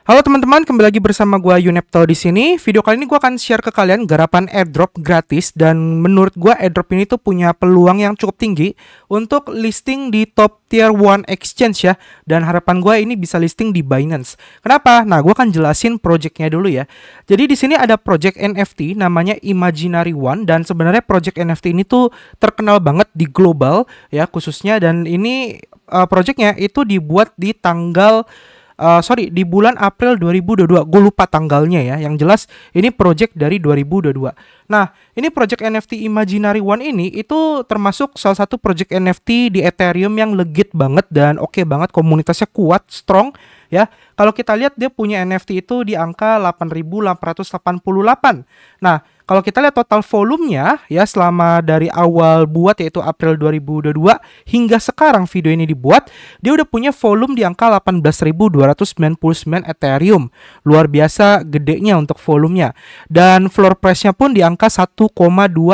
Halo teman-teman, kembali lagi bersama gua Yunepto di sini. Video kali ini gua akan share ke kalian garapan airdrop gratis dan menurut gua airdrop ini tuh punya peluang yang cukup tinggi untuk listing di top tier 1 exchange ya. Dan harapan gua ini bisa listing di Binance. Kenapa? Nah, gua akan jelasin projectnya dulu ya. Jadi di sini ada project NFT namanya Imaginary One dan sebenarnya project NFT ini tuh terkenal banget di global ya khususnya, dan ini projectnya itu dibuat di di bulan April 2022. Gue lupa tanggalnya ya. Yang jelas ini project dari 2022. Nah, ini project NFT Imaginary One ini itu termasuk salah satu project NFT di Ethereum yang legit banget dan oke banget, komunitasnya kuat, strong ya. Kalau kita lihat dia punya NFT itu di angka 8.888. Nah, kalau kita lihat total volumenya ya selama dari awal buat yaitu April 2022 hingga sekarang video ini dibuat, dia udah punya volume di angka 18.299 Ethereum. Luar biasa gedenya untuk volumenya. Dan floor price-nya pun di angka 1,2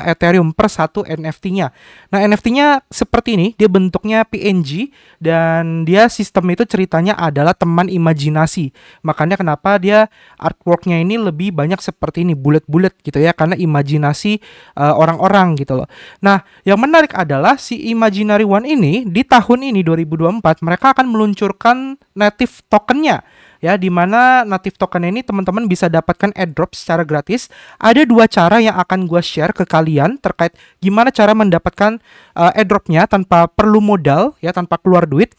Ethereum per satu NFT-nya. Nah, NFT-nya seperti ini, dia bentuknya PNG dan dia sistem itu ceritanya adalah teman imajinasi. Makanya kenapa dia artwork-nya ini lebih banyak seperti ini, bulat-bulat gitu ya, karena imajinasi orang-orang gitu loh. Nah, yang menarik adalah si Imaginary One ini di tahun ini 2024 mereka akan meluncurkan native tokennya ya, di mana native token ini teman-teman bisa dapatkan airdrop secara gratis. Ada dua cara yang akan gue share ke kalian terkait gimana cara mendapatkan airdropnya tanpa perlu modal ya, tanpa keluar duit.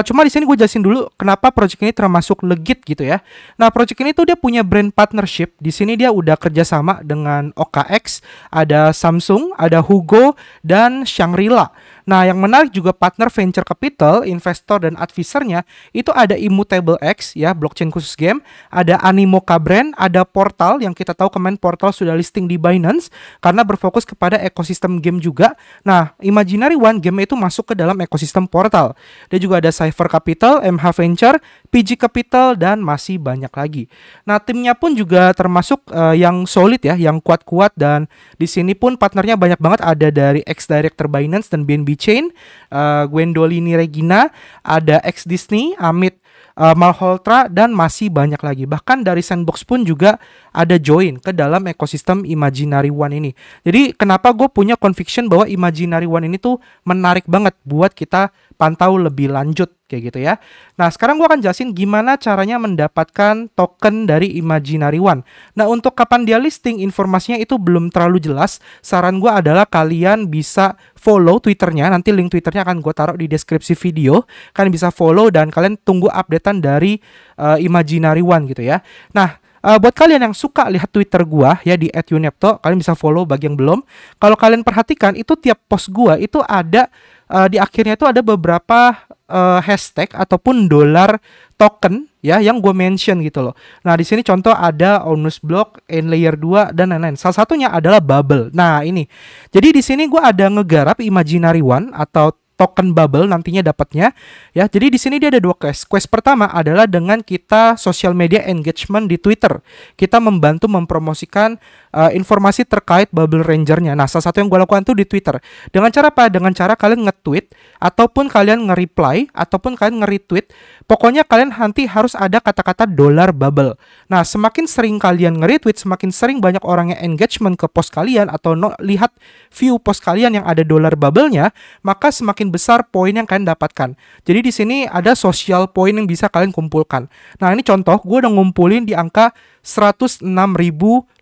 Cuma di sini gue jelasin dulu kenapa project ini termasuk legit gitu ya. Nah, project ini tuh dia punya brand partnership. Di sini dia udah kerjasama dengan OKX, ada Samsung, ada Hugo, dan Shangri-La. Nah, yang menarik juga partner venture capital, investor, dan advisernya itu ada Immutable X ya, blockchain khusus game, ada Animoca Brand, ada Portal yang kita tahu kemarin Portal sudah listing di Binance karena berfokus kepada ekosistem game juga. Nah, Imaginary One game itu masuk ke dalam ekosistem Portal. Dia juga ada Cypher Capital, MH Venture, PG Capital, dan masih banyak lagi. Nah, timnya pun juga termasuk yang solid ya, yang kuat-kuat, dan di sini pun partnernya banyak banget, ada dari ex-director Binance dan BNB Chain, Gwendolyn Regina, ada ex-Disney, Amit Malhotra, dan masih banyak lagi. Bahkan dari Sandbox pun juga ada join ke dalam ekosistem Imaginary One ini. Jadi kenapa gue punya conviction bahwa Imaginary One ini tuh menarik banget buat kita pantau lebih lanjut kayak gitu ya. Nah, sekarang gue akan jelasin gimana caranya mendapatkan token dari Imaginary One. Nah, untuk kapan dia listing, informasinya itu belum terlalu jelas. Saran gue adalah kalian bisa follow Twitternya. Nanti link Twitternya akan gue taruh di deskripsi video. Kalian bisa follow dan kalian tunggu updatean dari Imaginary One gitu ya. Nah, buat kalian yang suka lihat Twitter gua ya di @yunepto, kalian bisa follow bagi yang belum. Kalau kalian perhatikan itu tiap post gua itu ada di akhirnya itu ada beberapa hashtag ataupun dolar token ya yang gue mention gitu loh. Nah, di sini contoh ada Onus Block, Layer 2, dan lain-lain. Salah satunya adalah Bubble. Nah, ini. Jadi di sini gue ada ngegarap Imaginary One atau token Bubble nantinya dapatnya ya. Jadi di sini dia ada dua quest. Quest pertama adalah dengan kita social media engagement di Twitter. Kita membantu mempromosikan informasi terkait Bubble Rangernya. Nah, salah satu yang gue lakukan tuh di Twitter. Dengan cara apa? Dengan cara kalian nge-tweet ataupun kalian nge-reply ataupun kalian nge-retweet. Pokoknya kalian nanti harus ada kata-kata dolar Bubble. Nah, semakin sering kalian nge-retweet, semakin sering banyak orang yang engagement ke post kalian atau lihat view post kalian yang ada dolar Bubble-nya, maka semakin besar poin yang kalian dapatkan. Jadi di sini ada social point yang bisa kalian kumpulkan. Nah, ini contoh, gue udah ngumpulin di angka 106.087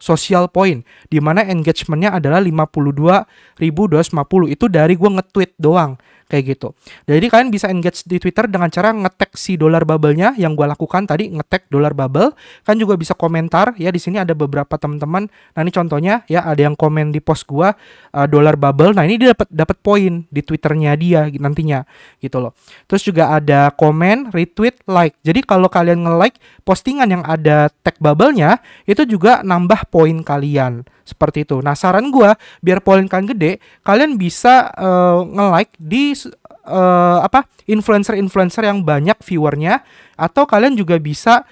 social point, di mana engagementnya adalah 52.250. Itu dari gue nge-tweet doang. Kayak gitu. Jadi kalian bisa engage di Twitter dengan cara nge-tag si dolar bubble-nya yang gue lakukan tadi, nge-tag dolar bubble. Kan juga bisa komentar ya, di sini ada beberapa teman-teman. Nah, ini contohnya ya, ada yang komen di post gue dolar bubble. Nah, ini dia dapat poin di Twitternya dia nantinya gitu loh. Terus juga ada komen, retweet, like. Jadi kalau kalian nge-like postingan yang ada tag bubble-nya, itu juga nambah poin kalian. Seperti itu. Nah, saran gue biar poin kalian gede, kalian bisa nge-like di influencer-influencer yang banyak viewernya, atau kalian juga bisa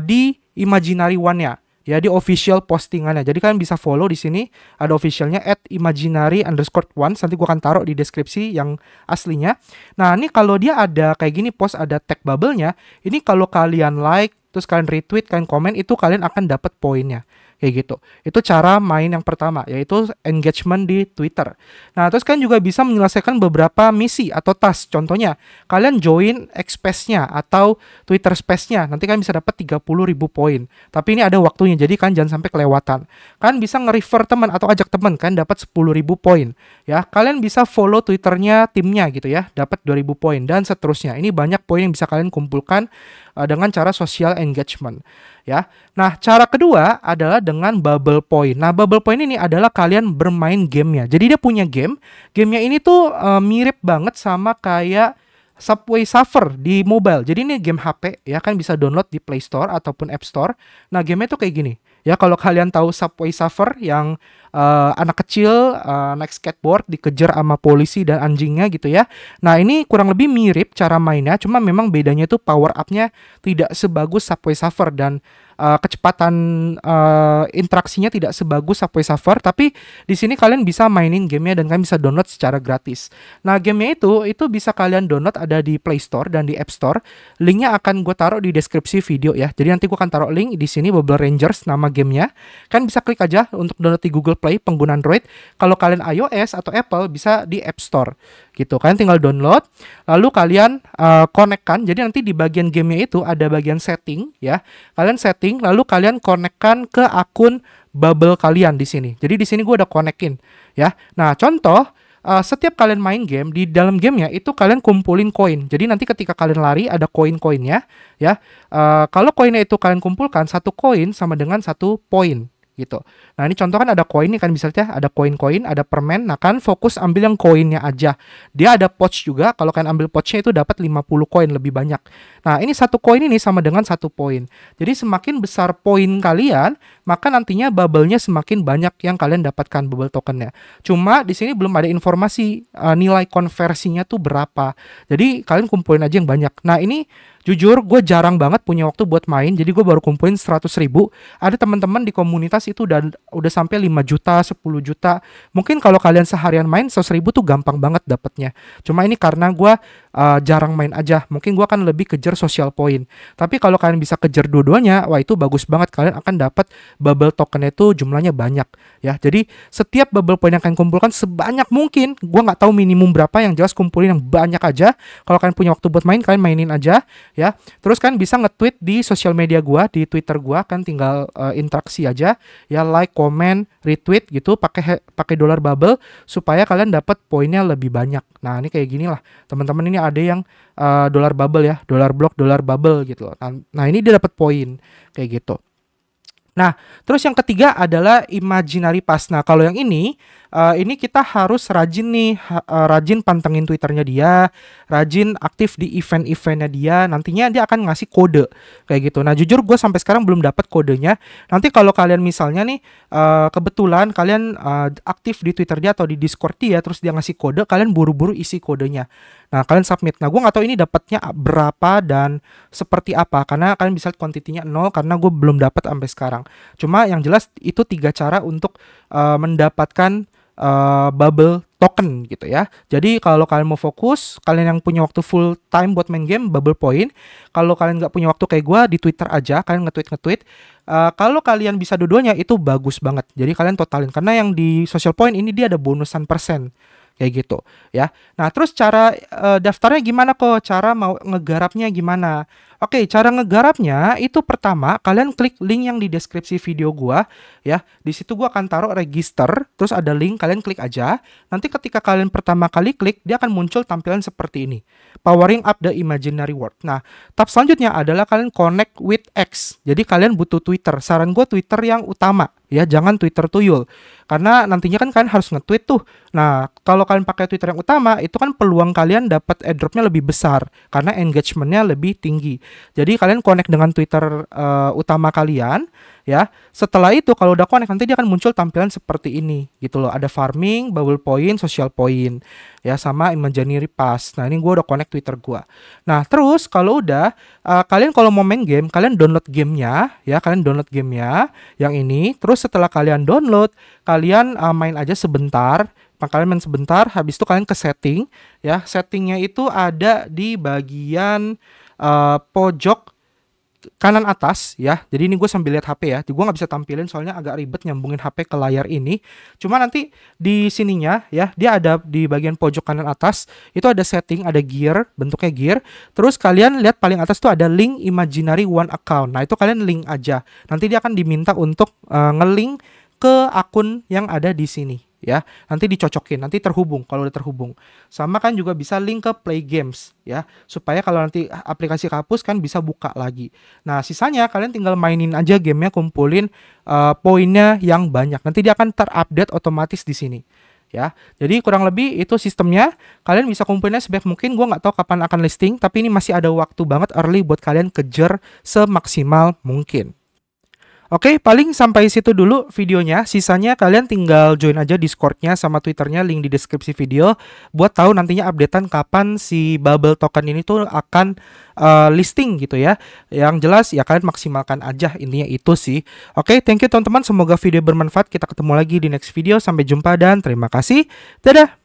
di Imaginary One-nya. ya, di official postingannya. Jadi kalian bisa follow di sini, ada officialnya @imaginary_ones. Nanti gua akan taruh di deskripsi yang aslinya. Nah, ini kalau dia ada kayak gini post ada tag bubble-nya, ini kalau kalian like, terus kalian retweet, kalian komen, itu kalian akan dapat poinnya. Kayak gitu. Itu cara main yang pertama, yaitu engagement di Twitter. Nah, terus kalian juga bisa menyelesaikan beberapa misi atau task. Contohnya, kalian join X-Space-nya atau Twitter Space-nya. Nanti kalian bisa dapat 30.000 poin. Tapi ini ada waktunya, jadi kalian jangan sampai kelewatan. Kalian bisa nge-refer teman atau ajak teman, kalian dapat 10.000 poin. Ya, kalian bisa follow Twitternya timnya gitu ya, dapat 2.000 poin dan seterusnya. Ini banyak poin yang bisa kalian kumpulkan dengan cara social engagement. Ya. Nah, cara kedua adalah dengan bubble point. Nah, bubble point ini adalah kalian bermain gamenya. Jadi dia punya game. Gamenya ini tuh mirip banget sama kayak Subway Surfer di mobile. Jadi ini game HP ya, kan bisa download di Play Store ataupun App Store. Nah, gamenya tuh kayak gini. Ya, kalau kalian tahu Subway Surfer yang anak kecil naik skateboard dikejar sama polisi dan anjingnya gitu ya. Nah, ini kurang lebih mirip cara mainnya, cuma memang bedanya itu power up-nya tidak sebagus Subway Surfer dan kecepatan interaksinya tidak sebagus Subway Surfer, tapi di sini kalian bisa mainin gamenya dan kalian bisa download secara gratis. Nah, gamenya itu bisa kalian download ada di Play Store dan di App Store. Linknya akan gue taruh di deskripsi video ya. Jadi nanti gue akan taruh link di sini, Bubble Rangers nama gamenya. Kan bisa klik aja untuk download di Google Play pengguna Android. Kalau kalian iOS atau Apple bisa di App Store gitu. Kalian tinggal download, lalu kalian connect-kan. Jadi nanti di bagian gamenya itu ada bagian setting ya. Kalian setting, lalu kalian connect-kan ke akun bubble kalian di sini. Jadi di sini gue udah connect-in ya. Nah, contoh setiap kalian main game, di dalam gamenya itu kalian kumpulin koin. Jadi nanti ketika kalian lari ada koin-koinnya ya. Kalau koinnya itu kalian kumpulkan, satu koin sama dengan satu poin gitu. Nah, ini contoh kan ada koin nih kan, misalnya ada koin-koin, ada permen. Nah, kan fokus ambil yang koinnya aja. Dia ada pouch juga. Kalau kalian ambil pouchnya itu dapat 50 koin lebih banyak. Nah, ini satu koin ini sama dengan satu poin. Jadi semakin besar poin kalian, maka nantinya bubble-nya semakin banyak yang kalian dapatkan bubble tokennya. Cuma di sini belum ada informasi nilai konversinya tuh berapa. Jadi kalian kumpulin aja yang banyak. Nah, ini jujur gue jarang banget punya waktu buat main, jadi gue baru kumpulin 100.000. Ada teman-teman di komunitas itu udah sampai 5 juta, 10 juta. Mungkin kalau kalian seharian main 100.000 tuh gampang banget dapetnya. Cuma ini karena gue jarang main aja. Mungkin gue akan lebih kejar social point. Tapi kalau kalian bisa kejar dua-duanya, wah itu bagus banget. Kalian akan dapat bubble tokennya itu jumlahnya banyak ya. Jadi setiap bubble point yang kalian kumpulkan sebanyak mungkin. Gue nggak tahu minimum berapa, yang jelas kumpulin yang banyak aja. Kalau kalian punya waktu buat main, kalian mainin aja ya. Terus kan bisa nge-tweet di sosial media gua, di Twitter gua, kan tinggal interaksi aja ya, like, comment, retweet gitu, pakai dollar bubble supaya kalian dapat poinnya lebih banyak. Nah, ini kayak gini lah teman-teman, ini ada yang dollar bubble ya, dollar block, dollar bubble gitu loh. Nah, ini dia dapat poin kayak gitu. Nah, terus yang ketiga adalah imaginary pass. Nah, kalau yang ini kita harus rajin nih, rajin pantengin Twitternya dia, rajin aktif di event-eventnya dia. Nantinya dia akan ngasih kode kayak gitu. Nah, jujur gue sampai sekarang belum dapat kodenya. Nanti kalau kalian misalnya nih kebetulan kalian aktif di Twitter dia atau di Discord dia, terus dia ngasih kode, kalian buru-buru isi kodenya. Nah, kalian submit. Nah, gue nggak tahu ini dapatnya berapa dan seperti apa, karena kalian bisa lihat kuantitinya 0 karena gue belum dapat sampai sekarang. Cuma yang jelas itu 3 cara untuk mendapatkan bubble token gitu ya. Jadi kalau kalian mau fokus, kalian yang punya waktu full time buat main game, bubble point. Kalau kalian nggak punya waktu kayak gue, di Twitter aja, kalian nge-tweet. Kalau kalian bisa dua-duanya itu bagus banget. Jadi kalian totalin, karena yang di social point ini dia ada bonusan persen kayak gitu ya. Nah, terus cara daftarnya gimana kok? Cara mau ngegarapnya gimana? Oke, cara ngegarapnya itu pertama kalian klik link yang di deskripsi video gua ya. Di situ gua akan taruh register, terus ada link, kalian klik aja. Nanti ketika kalian pertama kali klik, dia akan muncul tampilan seperti ini. Powering up the imaginary world. Nah, tahap selanjutnya adalah kalian connect with X. Jadi kalian butuh Twitter. Saran gue Twitter yang utama ya, jangan Twitter tuyul. Karena nantinya kan kalian harus nge-tweet tuh. Nah, kalau kalian pakai Twitter yang utama, itu kan peluang kalian dapat airdropnya lebih besar karena engagementnya lebih tinggi. Jadi kalian connect dengan Twitter utama kalian ya. Setelah itu kalau udah connect nanti dia akan muncul tampilan seperti ini gitu loh. Ada farming, bubble point, social point, ya, sama imaginary pass. Nah, ini gue udah connect Twitter gue. Nah, terus kalau udah kalian kalau mau main game, kalian download gamenya, ya, kalian download gamenya yang ini. Terus setelah kalian download, kalian main aja sebentar. Kalian main sebentar, habis itu kalian ke setting, ya. Settingnya itu ada di bagian pojok kanan atas, ya. Jadi ini gue sambil lihat HP ya. Gue nggak bisa tampilin soalnya agak ribet nyambungin HP ke layar ini. Cuma nanti di sininya, ya, dia ada di bagian pojok kanan atas. Itu ada setting, ada gear, bentuknya gear. Terus kalian lihat paling atas tuh ada link imaginary one account. Nah, itu kalian link aja. Nanti dia akan diminta untuk ngelink ke akun yang ada di sini, ya. Nanti dicocokin, nanti terhubung kalau udah terhubung. Sama kan juga bisa link ke Play Games, ya, supaya kalau nanti aplikasi kehapus kan bisa buka lagi. Nah, sisanya kalian tinggal mainin aja gamenya, kumpulin poinnya yang banyak. Nanti dia akan terupdate otomatis di sini, ya. Jadi kurang lebih itu sistemnya. Kalian bisa kumpulinnya sebanyak mungkin. Gue nggak tahu kapan akan listing, tapi ini masih ada waktu banget early buat kalian kejar semaksimal mungkin. Oke, paling sampai situ dulu videonya. Sisanya kalian tinggal join aja Discord-nya sama Twitter-nya, link di deskripsi video, buat tahu nantinya updatean kapan si bubble token ini tuh akan listing gitu ya. Yang jelas ya kalian maksimalkan aja, intinya itu sih. Oke, thank you teman-teman. Semoga video bermanfaat. Kita ketemu lagi di next video. Sampai jumpa dan terima kasih. Dadah!